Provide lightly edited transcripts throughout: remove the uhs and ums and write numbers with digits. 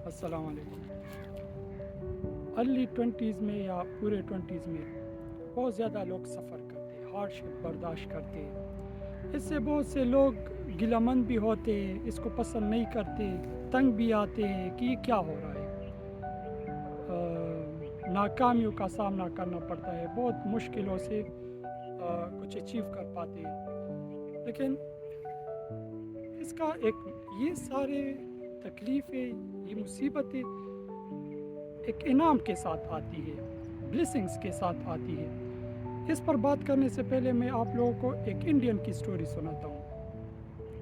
السلام علیکم۔ Early 20s میں یا پورے 20s میں بہت زیادہ لوگ سفر کرتے، ہارڈشپ برداشت کرتے، اس سے بہت سے لوگ گلہ مند بھی ہوتے، اس کو پسند نہیں کرتے، تنگ بھی آتے ہیں کہ یہ کیا ہو رہا ہے۔ ناکامیوں کا سامنا کرنا پڑتا ہے، بہت مشکلوں سے کچھ اچیو کر پاتے ہیں، لیکن اس کا یہ سارے تکلیفیں، یہ مصیبتیں ایک انعام کے ساتھ آتی ہے، بلیسنگز کے ساتھ آتی ہے۔ اس پر بات کرنے سے پہلے میں آپ لوگوں کو ایک انڈین کی سٹوری سناتا ہوں۔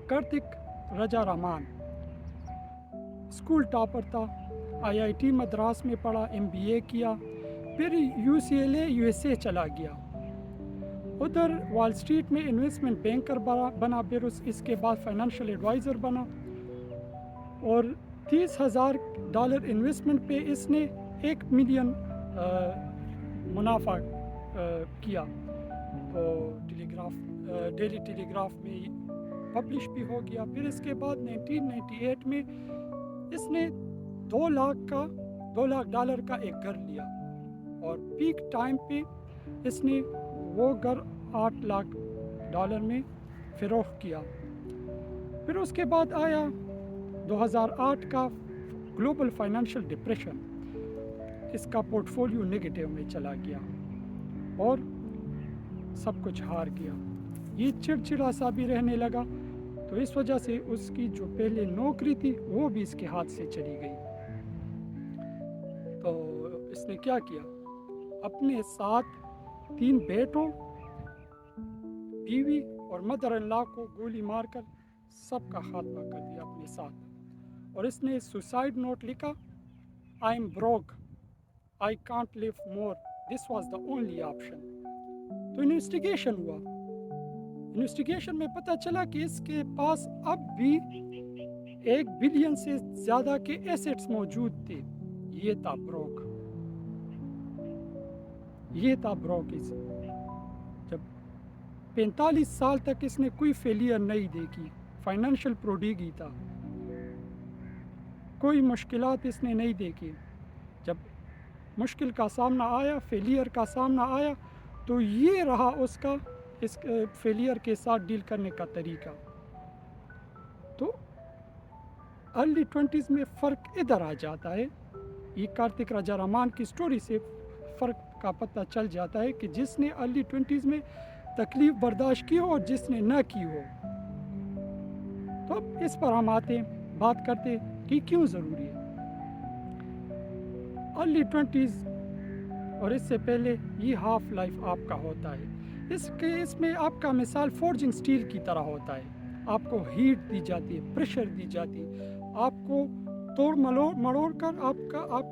کارتک رجا رمان اسکول ٹاپر تھا، IIT مدراس میں پڑھا، MBA کیا، پھر UCLA USA چلا گیا، ادھر وال اسٹریٹ میں انویسٹمنٹ بینکر بنا، پھر اس کے بعد فائنینشیل ایڈوائزر بنا، اور $30,000 انویسٹمنٹ پہ اس نے $1 ملین منافع کیا، تو ڈیلی ٹیلی گراف میں پبلش بھی ہو گیا۔ پھر اس کے بعد 1998 میں اس نے $2 لاکھ کا ایک گھر لیا، اور پیک ٹائم پہ اس نے وہ گھر $8 لاکھ میں فروخت کیا۔ پھر اس کے بعد آیا 2008 کا گلوبل فائنینشیل ڈپریشن، اس کا پورٹ فولیو نگیٹو میں چلا گیا اور سب کچھ ہار گیا، یہ چڑچڑا سا بھی رہنے لگا، تو اس وجہ سے اس کی جو پہلے نوکری تھی وہ بھی اس کے ہاتھ سے چلی گئی۔ تو اس نے کیا کیا، اپنے ساتھ 3 بیٹوں، بیوی اور مدر ان لا کو گولی مار کر سب کا خاتمہ کر دیا اپنے ساتھ، اور اس نے سوسائڈ نوٹ لکھا، I am broke, I can't live more, this was the only option۔ تو انویسٹیگیشن ہوا، انویسٹیگیشن میں پتہ چلا کہ اس کے پاس اب بھی $1 بلین سے زیادہ کے ایسٹس موجود تھے، یہ تھا بروک، یہ تھا بروکز۔ جب 45 سال تک اس نے کوئی فیلئر نہیں دیکھی، فائنینشیل پروڈیگی تھا، کوئی مشکلات اس نے نہیں دیکھی، جب مشکل کا سامنا آیا، فیلئر کا سامنا آیا، تو یہ رہا اس کا اس فیلئر کے ساتھ ڈیل کرنے کا طریقہ۔ تو ارلی 20s میں فرق ادھر آ جاتا ہے، یہ کارتک راجا رمان کی سٹوری سے فرق کا پتہ چل جاتا ہے کہ جس نے ارلی 20s میں تکلیف برداشت کی ہو اور جس نے نہ کی ہو۔ تو اب اس پر ہم آتے بات کرتے کہ کیوں ضروری ہے ارلی 20s، اور اس سے پہلے یہ ہاف لائف آپ کا ہوتا ہے۔ اس کیس میں آپ کا مثال فورجنگ سٹیل کی طرح ہوتا ہے، آپ کو ہیٹ دی جاتی ہے، پریشر دی جاتی ہے، آپ کو توڑ مڑوڑ کر آپ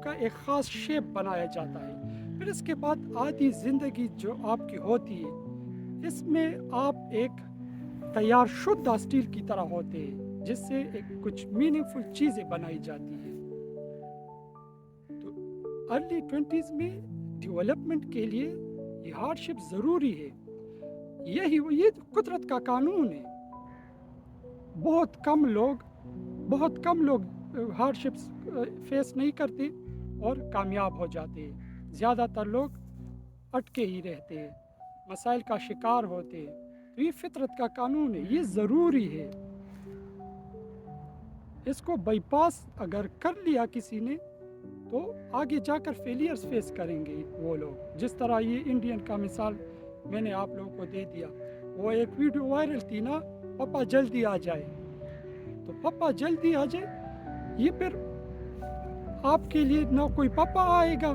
کا ایک خاص شیپ بنایا جاتا ہے۔ پھر اس کے بعد آدھی زندگی جو آپ کی ہوتی ہے، اس میں آپ ایک تیار شدہ سٹیل کی طرح ہوتے ہیں، جس سے کچھ میننگ فل چیزیں بنائی جاتی ہیں۔ تو ارلی 20s میں ڈیولپمنٹ کے لیے یہ ہارڈشپ ضروری ہے، یہ قدرت کا قانون ہے۔ بہت کم لوگ ہارڈشپس فیس نہیں کرتے اور کامیاب ہو جاتے ہیں، زیادہ تر لوگ اٹکے ہی رہتے ہیں، مسائل کا شکار ہوتے ہیں۔ تو یہ فطرت کا قانون ہے، یہ ضروری ہے۔ اس کو بائی پاس اگر کر لیا کسی نے تو آگے جا کر فیلئرز فیس کریں گے وہ لوگ، جس طرح یہ انڈین کا مثال میں نے آپ لوگوں کو دے دیا۔ وہ ایک ویڈیو وائرل تھی نا، پپا جلدی آ جائے، تو پپا جلدی آ جائے، یہ پھر آپ کے لیے نہ کوئی پپا آئے گا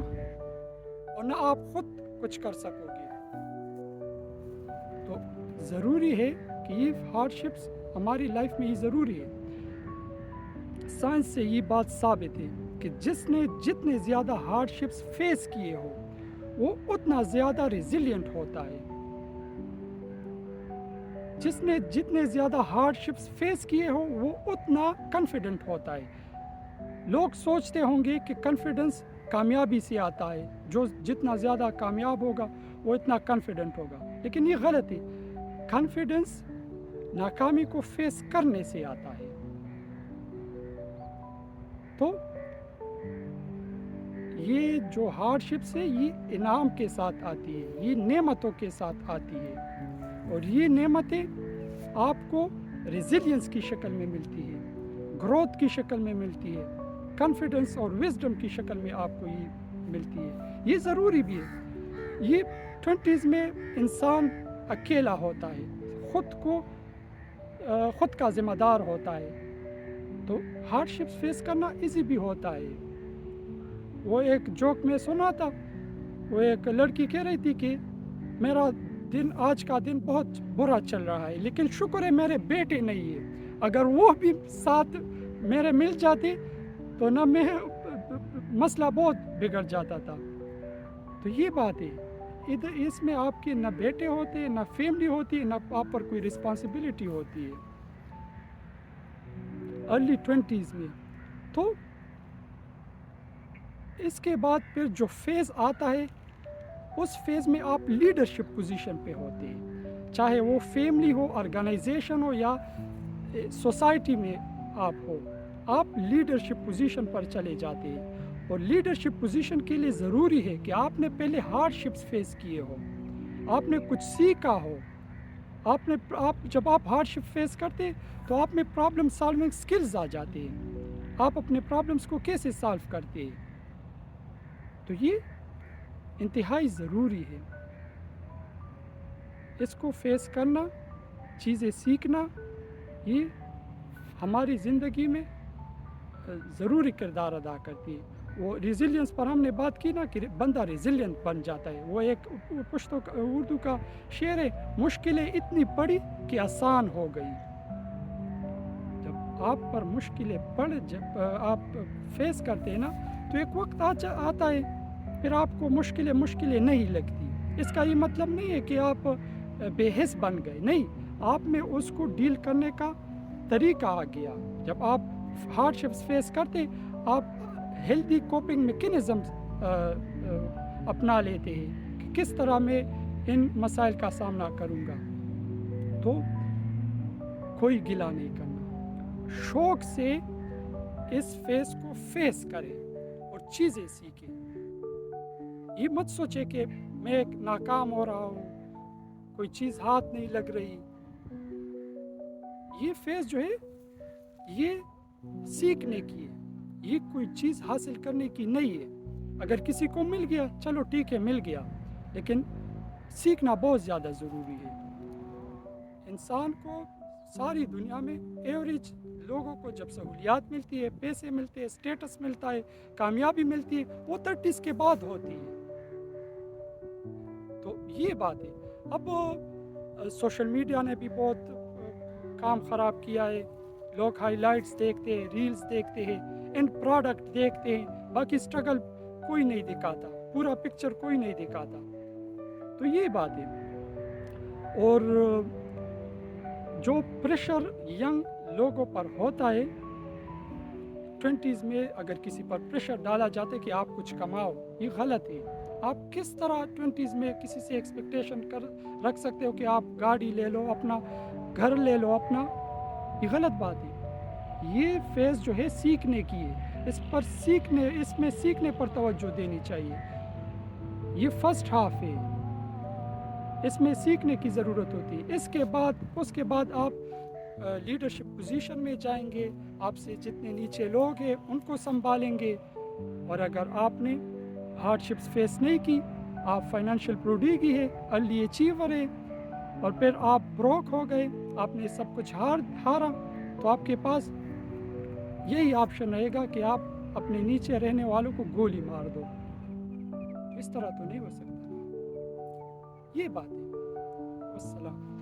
اور نہ آپ خود کچھ کر سکو گے۔ تو ضروری ہے کہ یہ ہارڈشپس ہماری لائف میں ہی ضروری ہے۔ سائنس سے یہ بات ثابت ہے کہ جتنے زیادہ ہارڈشپس فیس کیے ہو وہ اتنا زیادہ ریزیلینٹ ہوتا ہے۔ جتنے زیادہ ہارڈشپس فیس کیے ہو وہ اتنا کانفیڈنٹ ہوتا ہے۔ لوگ سوچتے ہوں گے کہ کانفیڈنس کامیابی سے آتا ہے، جو جتنا زیادہ کامیاب ہوگا وہ اتنا کانفیڈنٹ ہوگا، لیکن یہ غلط ہے۔ کانفیڈنس ناکامی کو فیس کرنے سے آتا ہے۔ تو یہ جو ہارڈشپس ہے یہ انعام کے ساتھ آتی ہے، یہ نعمتوں کے ساتھ آتی ہے، اور یہ نعمتیں آپ کو ریزیلینس کی شکل میں ملتی ہے، گروتھ کی شکل میں ملتی ہے، کانفیڈنس اور وزڈم کی شکل میں آپ کو یہ ملتی ہے۔ یہ ضروری بھی ہے۔ یہ 20s میں انسان اکیلا ہوتا ہے، خود کا ذمہ دار ہوتا ہے، تو ہارڈشپس فیس کرنا ایزی بھی ہوتا ہے۔ وہ ایک جوک میں سنا تھا، وہ ایک لڑکی کہہ رہی تھی کہ میرا آج کا دن بہت برا چل رہا ہے، لیکن شکر ہے میرے بیٹے نہیں ہے، اگر وہ بھی ساتھ میرے مل جاتے تو نہ میں مسئلہ بہت بگڑ جاتا تھا۔ تو یہ بات ہے، ادھر اس میں آپ کے نہ بیٹے ہوتے، نہ فیملی ہوتی، نہ آپ پر کوئی رسپانسبلٹی ہوتی ہے ارلی 20s میں۔ تو اس کے بعد پھر جو فیز آتا ہے، اس فیز میں آپ لیڈرشپ پوزیشن پہ ہوتے ہیں، چاہے وہ فیملی ہو، آرگنائزیشن ہو، یا سوسائٹی میں آپ لیڈرشپ پوزیشن پر چلے جاتے ہیں۔ اور لیڈرشپ پوزیشن کے لیے ضروری ہے کہ آپ نے پہلے ہارڈشپس فیس کیے ہو، آپ نے کچھ سیکھا ہو، جب آپ ہارڈشپ فیس کرتے تو آپ میں پرابلم سالونگ سکلز آ جاتے ہیں، آپ اپنے پرابلمس کو کیسے سالو کرتے ہیں۔ تو یہ انتہائی ضروری ہے، اس کو فیس کرنا، چیزیں سیکھنا، یہ ہماری زندگی میں ضروری کردار ادا کرتی ہے۔ وہ ریزیلینس پر ہم نے بات کی نا کہ بندہ ریزیلینٹ بن جاتا ہے۔ وہ ایک پشتو اردو کا شعر ہے، مشکلیں اتنی پڑی کہ آسان ہو گئی۔ جب آپ پر مشکلیں جب آپ فیس کرتے ہیں نا، تو ایک وقت آتا ہے پھر آپ کو مشکلیں نہیں لگتی۔ اس کا یہ مطلب نہیں ہے کہ آپ بے حس بن گئے، نہیں، آپ میں اس کو ڈیل کرنے کا طریقہ آ گیا۔ جب آپ ہارڈشپس فیس کرتے، آپ ہیلدی کوپنگ میکینزم اپنا لیتے ہیں کہ کس طرح میں ان مسائل کا سامنا کروں گا۔ تو کوئی گلہ نہیں کرنا، شوق سے اس فیس کو فیس کریں اور چیزیں سیکھیں۔ یہ مت سوچے کہ میں ناکام ہو رہا ہوں، کوئی چیز ہاتھ نہیں لگ رہی۔ یہ فیس جو ہے یہ سیکھنے کی ہے، یہ کوئی چیز حاصل کرنے کی نہیں ہے۔ اگر کسی کو مل گیا چلو ٹھیک ہے، مل گیا، لیکن سیکھنا بہت زیادہ ضروری ہے۔ انسان کو ساری دنیا میں ایوریج لوگوں کو جب سہولیات ملتی ہے، پیسے ملتے ہیں، اسٹیٹس ملتا ہے، کامیابی ملتی ہے، وہ 30s کے بعد ہوتی ہے۔ تو یہ بات ہے۔ اب سوشل میڈیا نے بھی بہت کام خراب کیا ہے، لوگ ہائی لائٹس دیکھتے ہیں، ریلز دیکھتے ہیں، اینڈ پروڈکٹ دیکھتے ہیں، باقی اسٹرگل کوئی نہیں دکھاتا، پورا پکچر کوئی نہیں دکھاتا۔ تو یہ بات ہے۔ اور جو پریشر ینگ لوگوں پر ہوتا ہے 20s میں، اگر کسی پر پریشر ڈالا جاتا ہے کہ آپ کچھ کماؤ، یہ غلط ہے۔ آپ کس طرح 20s میں کسی سے ایکسپیکٹیشن رکھ سکتے ہو کہ آپ گاڑی لے لو، اپنا گھر لے لو اپنا؟ یہ غلط بات ہے۔ یہ فیز جو ہے سیکھنے کی ہے، اس میں سیکھنے پر توجہ دینی چاہیے۔ یہ فرسٹ ہاف ہے، اس میں سیکھنے کی ضرورت ہوتی ہے۔ اس کے بعد آپ لیڈرشپ پوزیشن میں جائیں گے، آپ سے جتنے نیچے لوگ ہیں ان کو سنبھالیں گے۔ اور اگر آپ نے ہارڈشپس فیس نہیں کی، آپ فائنینشیل پروڈیگی ہے، ارلی اچیور ہے، اور پھر آپ بروک ہو گئے، آپ نے سب کچھ ہارا، تو آپ کے پاس یہی آپشن رہے گا کہ آپ اپنے نیچے رہنے والوں کو گولی مار دو۔ اس طرح تو نہیں ہو سکتا۔ یہ بات ہے۔ السلام۔